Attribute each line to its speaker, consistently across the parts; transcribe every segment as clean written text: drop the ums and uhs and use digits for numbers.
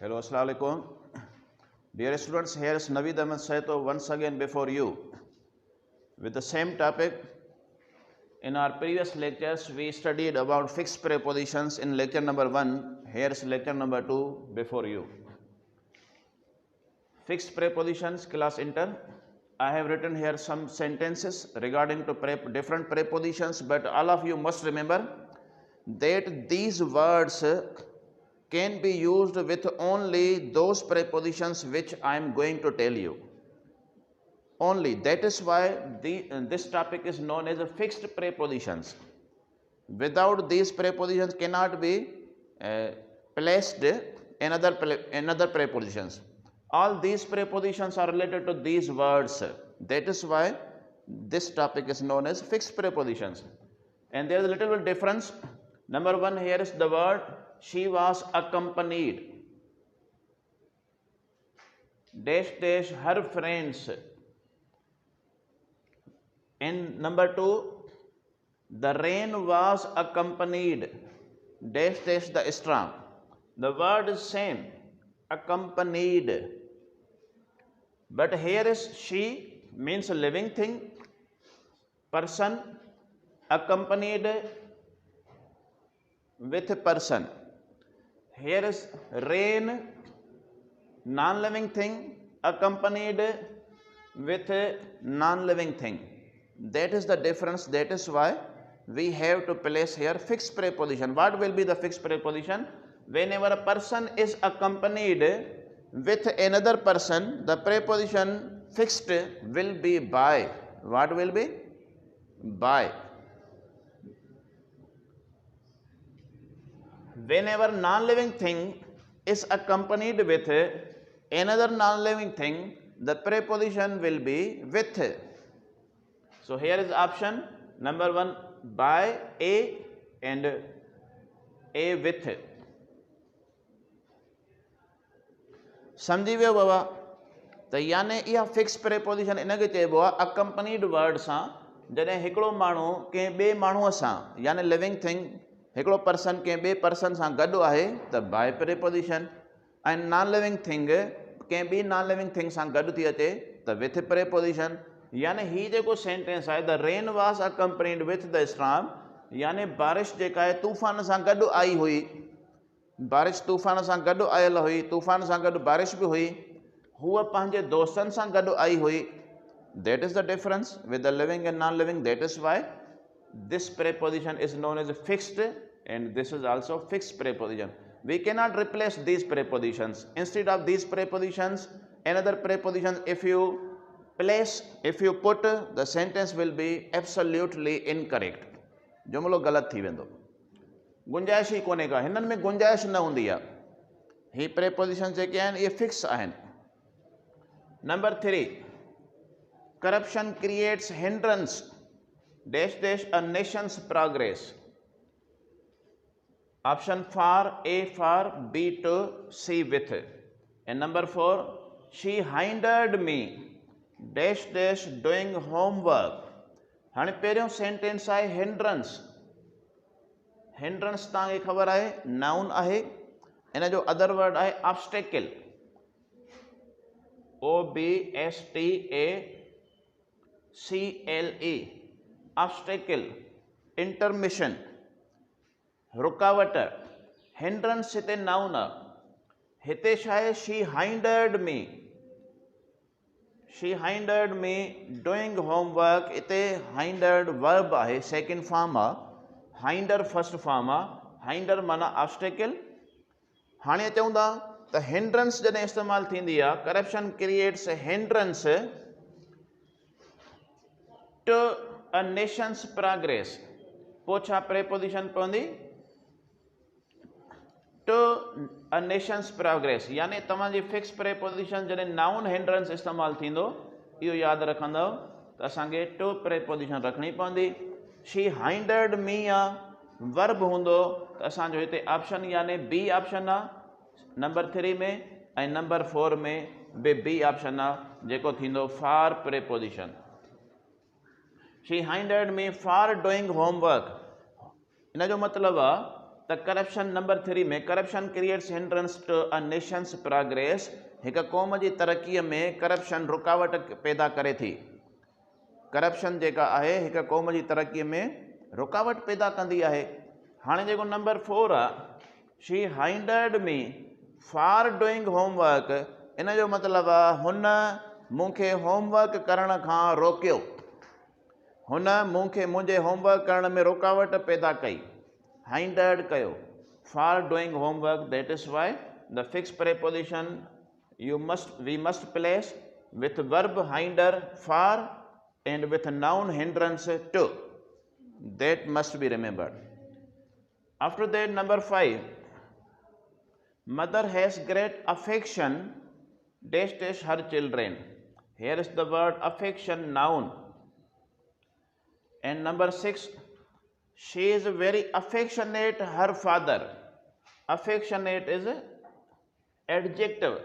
Speaker 1: Hello, Assalamu alaikum. Dear students, here is Naveed Ahmed Saito once again before you with the same topic. In our previous lectures, we studied about fixed prepositions in lecture number 1. Here is lecture number 2 before you. Fixed prepositions, class inter. I have written here some sentences regarding to different prepositions, but all of you must remember that these words can be used with only those prepositions which I am going to tell you. Only. That is why this topic is known as a fixed prepositions. Without these prepositions cannot be placed in another prepositions. All these prepositions are related to these words. That is why this topic is known as fixed prepositions. And there is a little bit difference. Number 1, here is the word she was accompanied. Dash dash her friends. And number 2, the rain was accompanied. Dash dash the storm. The word is same, accompanied. But here is she means a living thing, person, accompanied with a person. Here is rain, non-living thing, accompanied with a non-living thing. That is the difference. That is why we have to place here fixed preposition. What will be the fixed preposition? Whenever a person is accompanied with another person, the preposition fixed will be by. What will be? By. Whenever non-living thing is accompanied with another non-living thing, the preposition will be with. So here is option number 1, by a and a with. समझी वियो बाबा? तो यानी यह fix preposition इनके चइबो आहे accompanied word सां जॾहिं हिकिड़ो माण्हू कंहिं ॿिए माण्हूअ सां यानी लिविंग थिंग हिकिड़ो पर्सन कंहिं ॿिए पर्सन सां गॾु आहे त बाय प्रेपोजिशन ऐं नॉन लिविंग थिंग कंहिं ॿी नॉन लिविंग थिंग सां गॾु थी अचे त विथ प्रेपोजिशन. यानी हीउ जेको सेंटेंस आहे the rain was accompanied with the storm, यानी बारिश जेका आहे तूफ़ान सां गॾु आई हुई. बारिश तूफ़ान सां गॾु आयल हुई, तूफ़ान सां गॾु बारिश बि हुई. हूअ पंहिंजे दोस्तनि सां गॾु आई हुई. That is the difference with the living and non-living. That is why this preposition is known as fixed, and this is also fixed preposition. We cannot replace these prepositions. Instead of these prepositions, another preposition if you put, the sentence will be absolutely incorrect. जुमलो गलत थी वेंदो. गुंजाइश ही कोन्हे का, हिननि में गुंजाइश न हूंदी आहे. ही prepositions जेके आहिनि इहे फिक्स आहिनि. Number 3, corruption creates hindrance dash dash a nation's progress. Option for A for, B to, C with. And number 4, she hindered me dash dash doing homework. हाणे पहिरियों सेंटेंस आहे hindrance. hindrance तव्हांखे ख़बर आहे नाउन आहे. इन जो अदर वर्ड आहे obstacle. OBSTACLE. obstacle, intermission, रुकावट. hindrance हिते नाउन आहे. हिते छा आहे she hindered me. she hindered me doing homework. हिते hindered verb आहे, second form आहे. hinder first form आहे. hinder माना obstacle. हाणे चऊं था त hindrance जॾहिं इस्तेमालु थींदी आहे, corruption creates a hindrance to a nation's progress. पोइ छा preposition पवंदी? To a nation's progress. यानी तव्हांजी फिक्स preposition जॾहिं noun hindrance इस्तेमालु थींदो, इहो यादि रखंदव त असांखे to preposition रखणी पवंदी. she hindered me आहे, verb हूंदो त असांजो हिते ऑप्शन यानी बी ऑप्शन आहे नंबर 3 में, ऐं नंबर 4 में बि बी ऑप्शन आहे जेको थींदो for preposition. she hindered me for doing homework. इन जो मतिलबु आहे त करप्शन नंबर 3 में corruption creates hindrance to a Nations progress. हिक क़ौम जी तरक़ीअ में करप्शन रुकावट पैदा करे थी। करप्शन जेका आहे हिक क़ौम जी तरक़ीअ में रुकावट पैदा कंदी आहे। हाणे जेको नंबर 4 आहे, she hindered me for doing homework, इन जो मतिलबु आहे हुन मूंखे होमवर्क करण खां रोकियो, हुन मूंखे मुंहिंजे होमवर्क करण में रुकावट पैदा कई, हाइंडर्ड कयो। For doing homework, that is why the fix preposition we must place with verb hinder for and with noun hindrance to. That must be remembered. After that, number 5, mother has great affection dash dash her children. Here is the word affection, noun. And number 6, she is very affectionate her father. Affectionate is adjective.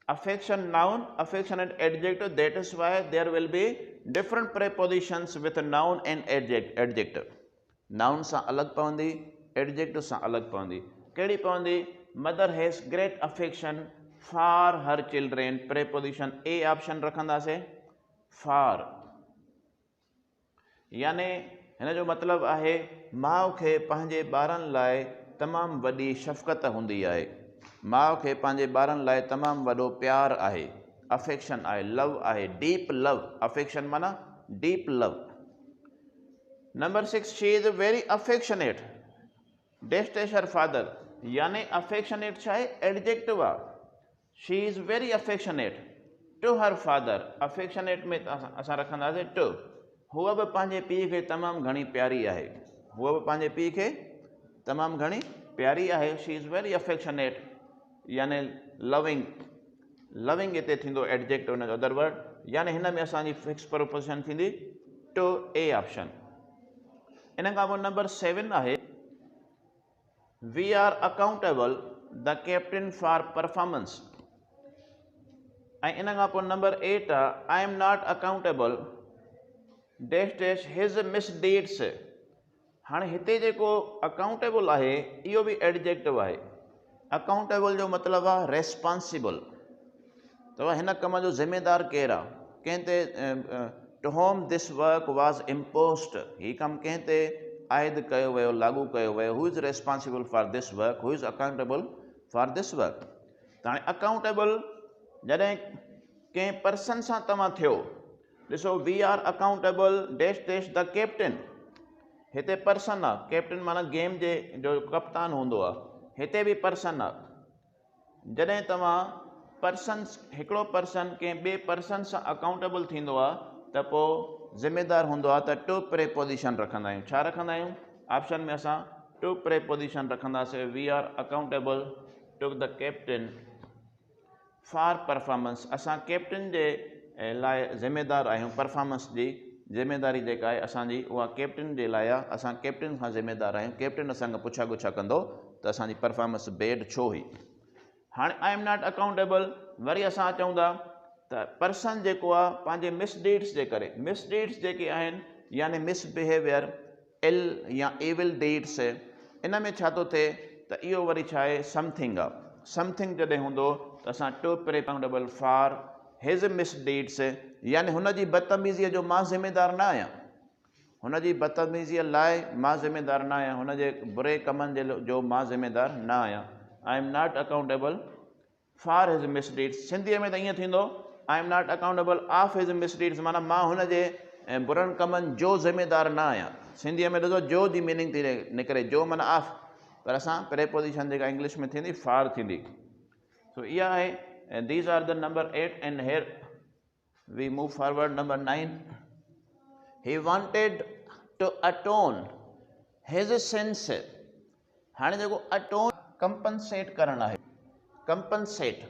Speaker 1: Affection noun, affectionate adjective. That is why there will be different prepositions with noun and adjective. Noun sa alag pavandi, adjective sa alag pavandi. Kedi pavandi? Mother has great affection for her children. Preposition A option rakhanda se for. याने हिन जो मतिलबु आहे माउ खे पंहिंजे ॿारनि लाइ तमामु वॾी शफ़क़त हूंदी आहे, माउ खे पंहिंजे ॿारनि लाइ तमामु वॾो प्यारु आहे, अफेक्शन आहे, लव आहे, डीप लव। अफेक्शन माना deep love. Number 6, she is very affectionate dash dash her father. याने अफेक्शनेट छा आहे? एडजेक्टिव आहे। She is very affectionate to her father. Affectionate में असां रखंदासीं टू। हूअ बि पंहिंजे पीउ खे तमामु घणी प्यारी आहे, हूअ बि पंहिंजे पीउ खे तमामु घणी प्यारी आहे। शी इज़ वेरी अफेक्शनेट याने लविंग, लविंग हिते थींदो एडजेक्टिव हुन जो अदर वर्ड। याने हिन में असांजी फिक्स प्रोपोजिशन थींदी टू ए ऑप्शन। इन खां पोइ नंबर 7 आहे, we are accountable the captain for performance. ऐं इन खां पोइ नंबर 8 आहे, I am not accountable dash dash his misdeeds. हाणे हिते जेको अकाउंटेबल आहे इहो बि एडजेक्टिव आहे। अकाउंटेबल जो मतिलबु आहे रेस्पॉन्सिबल। त हिन कम जो ज़िम्मेदार केरु आहे? कंहिं ते to home this work was imposed, हीउ कमु कंहिं ते आयद कयो वियो, लागू कयो वियो। Who is responsible for this work, who is accountable for this work. त हाणे अकाउंटेबल जॾहिं कंहिं पर्सन सां तव्हां थियो, ॾिसो we are accountable dash dash the captain. हिते पर्सन आहे, कैप्टन माना गेम जे जो कप्तान हूंदो आहे, हिते बि पर्सन आहे। जॾहिं तव्हां पर्सन, हिकिड़ो पर्सन कंहिं ॿिए पर्सन सां अकाउंटेबल थींदो आहे त पोइ ज़िम्मेदार हूंदो आहे त टू प्रेपोजिशन रखंदा आहियूं। छा रखंदा आहियूं? ऑप्शन में असां टू प्रेपोजिशन रखंदासीं। We are accountable to the captain for performance. असां कैप्टन जे लाइ ज़िम्मेदार आहियूं। परफॉर्मेंस जी ज़िम्मेदारी जेका आहे असांजी उहा कैप्टन जे लाइ आहे। असां कैप्टन खां ज़िम्मेदार आहियूं। कैप्टन असांखे पुछा गुछा कंदो त असांजी परफॉर्मेंस बैड छो हुई। हाणे आई एम नॉट अकाउंटेबल, वरी असां चऊं था त पर्सन जेको आहे पंहिंजे मिसडीड्स जे करे, मिसडीड्स जेके आहिनि यानी मिसबिहेवियर, इल या एविल डीड्स, इन में छा थो थिए त इहो वरी छा आहे? समथिंग आहे। समथिंग जॾहिं हूंदो त असां टू अकाउंटेबल फॉर हिज मिसडीड्स, यानी हुन जी बदतमीज़ीअ जो मां ज़िम्मेदार न आहियां, हुन जी बदतमीज़ीअ लाइ मां ज़िम्मेदार न आहियां, हुन जे बुरे कमनि जो मां ज़िम्मेदार न आहियां। आई एम नॉट अकाउंटेबल फॉर हिज मिसडीड्स। सिंधीअ में त ईअं थींदो, आई एम नॉट अकाउंटेबल ऑफ हिज मिसडीड्स, माना मां हुन जे बुरनि कमनि जो ज़िम्मेदार न आहियां। सिंधीअ में ॾिसो जो जी मीनिंग थी निकिरे, जो माना ऑफ, पर असां प्रेपोजिशन जेका इंग्लिश में थींदी फॉर थींदी। सो इहा आहे, and these are the number 8 and here we move forward number 9. He wanted to atone his sins. हाणे जेको atone compensate करणु आहे, compensate,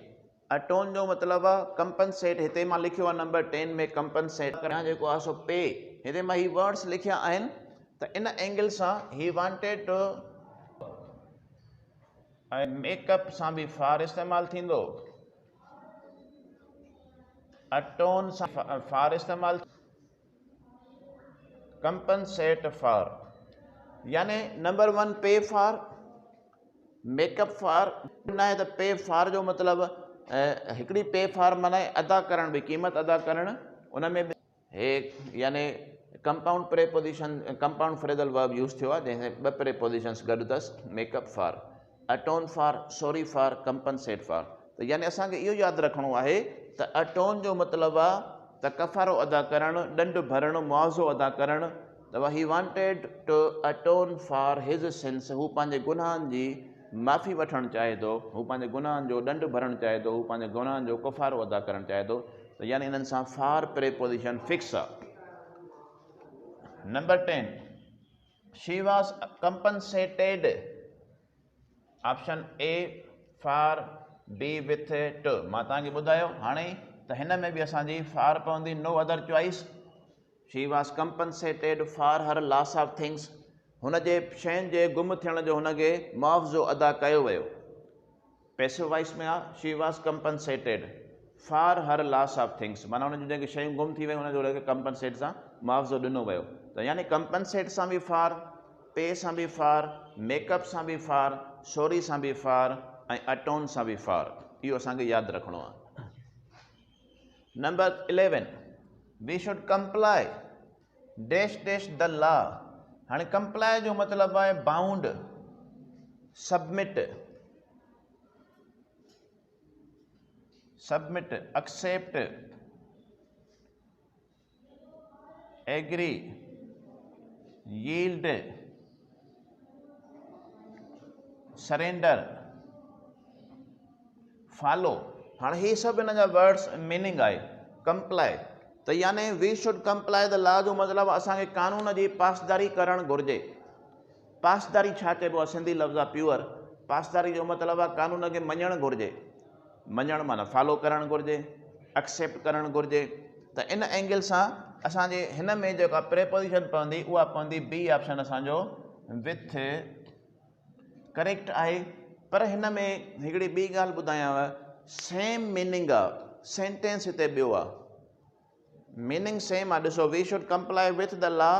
Speaker 1: atone जो मतिलबु आहे compensate। हिते मां लिखियो आहे नंबर 10 में compensate करणु जेको आहे सो पे। हिते मां ही वर्ड्स लिखिया आहिनि त इन एंगल सां he wanted to ऐं मेकअप सां बि फॉर इस्तेमालु थींदो, अटोन सां फॉर इस्तेमालु, कंपनसेट फॉर। यानी नंबर 1 पे फॉर, मेकअप फार न आहे त पे फार जो मतिलबु हिकिड़ी पे फार माना अदा करण बि क़ीमत अदा करणु उन में बि हे यानी compound preposition compound phrasal verb use थियो आहे जंहिंमें ॿ प्रेपोजिशन्स गॾु अथसि मेकअप फार अटोन फार सॉरी फार कंपनसेट फार त यानी असांखे इहो यादि रखिणो आहे त अटोन जो मतिलबु आहे त कफ़ारो अदा करणु ॾंढु भरणु मुआवज़ो अदा करणु त he wanted two अटोन for his sins हू पंहिंजे गुनाहनि जी माफ़ी वठणु चाहे थो हू पंहिंजे गुनाहनि जो ॾंढु भरणु चाहे थो हू पंहिंजे गुनाहनि जो कफ़ारो अदा करणु चाहे थो त यानी इन्हनि सां फार प्रेपोजिशन फिक्स आहे number 10 she was compensated option A for B with to मां तव्हांखे ॿुधायो हाणे त हिन में बि असांजी फार पवंदी no other choice she was compensated for her loss of things हुन जे शयुनि जे गुम थियण जो हुनखे मुआवज़ो अदा कयो वियो पैसिव वॉइस में आहे she was compensated for her loss of things माना हुन जूं जेके शयूं गुम थी वियूं हुनजो हुनखे कंपनसेट सां मुआवज़ो ॾिनो वियो त यानी कंपनसेट सां बि फार पे सां बि फार मेकअप सां बि फार सॉरी सां बि फार ऐं अटोन सां बि फार इहो असांखे यादि रखिणो आहे number 11 we should comply dash dash the law हाणे कंप्लाई जो मतिलबु आहे bound submit submit accept agree yield surrender follow हाणे ही सभु हिन जा वर्ड्स मीनिंग आहे कंप्लाई त यानी we should comply the law जो मतिलबु असांखे कानून जी पासदारी करणु घुरिजे पासदारी छा चइबो आहे सिंधी लफ़्ज़ आहे प्योर पासदारी जो मतिलबु आहे कानून खे मञणु घुरिजे मञणु माना फॉलो करणु घुरिजे एक्सेप्ट करणु घुरिजे त इन एंगल सां असांजे हिन में जेका प्रेपोजिशन पवंदी उहा पवंदी बी ऑप्शन असांजो विथ करेक्ट आहे पर हिन में हिकिड़ी ॿी ॻाल्हि ॿुधायांव सेम मीनिंग आहे सेंटेंस हिते ॿियो आहे मीनिंग सेम आहे ॾिसो we should comply with the law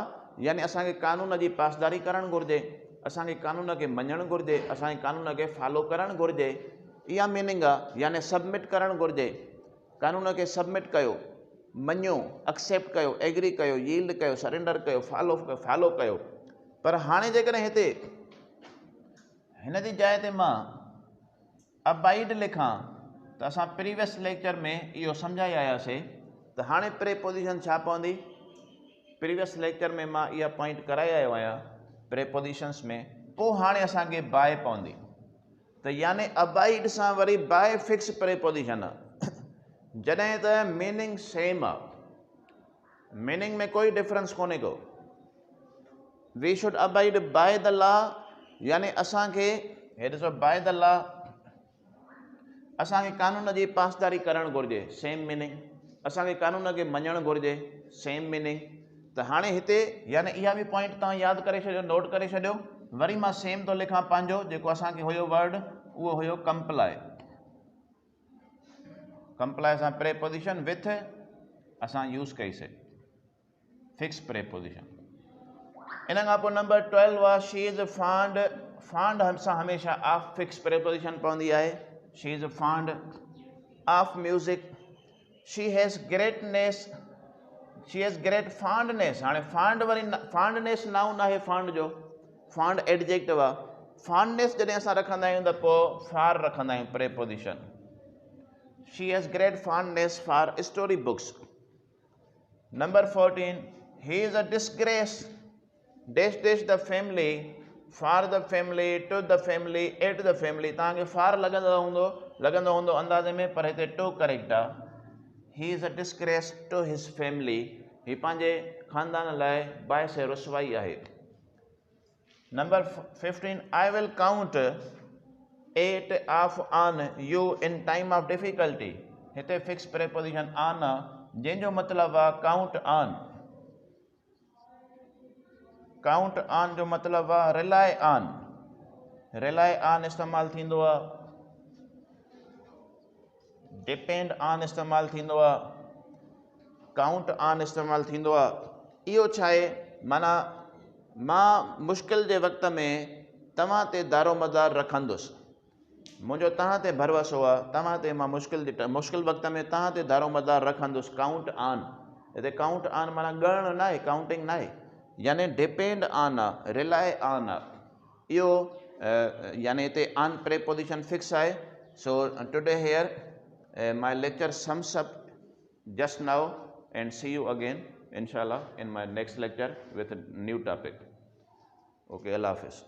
Speaker 1: यानी असांखे कानून जी पासदारी करणु घुरिजे असांखे कानून खे मञणु घुरिजे असांखे कानून खे फॉलो करणु घुरिजे इहा मीनिंग आहे यानी सबमिट करणु घुरिजे कानून खे सबमिट कयो मञियो एक्सेप्ट कयो एग्री कयो यील्ड कयो सरेंडर कयो फॉलो कयो पर हाणे जेकॾहिं हिते हिन जी जाइ ते मां अबाइड लिखां त असां प्रीवियस लेक्चर में इहो सम्झाए आयासीं त हाणे प्रेपोजिशन छा पवंदी प्रीवियस लेक्चर में मां इहा पॉइंट कराए आयो आहियां प्रेपोजिशन्स में पोइ हाणे असांखे बाय पवंदी त यानी अबाइड सां वरी बाय फिक्स प्रेपोजिशन आहे जॾहिं त मीनिंग सेम आहे मीनिंग में कोई डिफरेंस कोन्हे को we should abide by the law यानी असांखे हे ॾिसो बाय द लॉ असांखे कानून जी पासदारी करणु घुरिजे सेम मीनिंग असांखे कानून खे मञणु घुरिजे सेम मीनिंग त हाणे हिते यानी इहा बि पॉइंट तव्हां यादि करे छॾियो नोट करे छॾियो वरी मां सेम थो लिखां पंहिंजो जेको असांखे हुयो वर्ड उहो हुयो कंप्लाई कंप्लाई सां प्रेपोजिशन विथ असां यूज़ कईसीं फिक्स प्रेपोजिशन इन खां पोइ नंबर 12 आहे शी इज़ फांड फांड सां हमेशह ऑफ फिक्स प्रेपोजिशन पवंदी आहे she is fond of music she has greatness she has great fondness हाणे फांड वरी फांडनेस नाउन आहे फांड जो फांड एडजेक्टिव आहे फांडनेस जॾहिं असां रखंदा आहियूं त पोइ फार रखंदा आहियूं preposition she has great fondness for story books number 14 he is a disgrace dash dash the family for the family to the family at the family तव्हांखे फार लॻंदो हूंदो अंदाज़े में पर हिते टू करेक्ट आहे he is a disgrace to his family ही पंहिंजे ख़ानदान लाइ बाइस रुसवाई आहे number 15 I will count 8 of on you in time of difficulty हिते फिक्स प्रेपोजिशन ऑन आहे जंहिंजो मतिलबु आहे काउंट ऑन जो मतिलबु आहे रिलाए ऑन इस्तेमालु थींदो आहे डिपेंड ऑन इस्तेमालु थींदो आहे काउंट ऑन इस्तेमालु थींदो आहे इहो छा आहे माना मां मुश्किल जे वक़्त में तव्हां ते दारोमदार रखंदुसि, मुंहिंजो तव्हां ते भरोसो आहे, तव्हां ते मां मुश्किल वक़्त में तव्हां ते दारोमदार रखंदुसि। काउंट ऑन, हिते काउंट ऑन माना ॻणणु न आहे, काउंटिंग न आहे, यानी डिपेंड ऑन आहे, रिलाए ऑन आहे। इहो यानी हिते ऑन प्रेपोजिशन फिक्स आहे। So today here my lecture sums up just now, and see you again inshallah in my next lecture with a new topic. Okay, Allah Hafiz.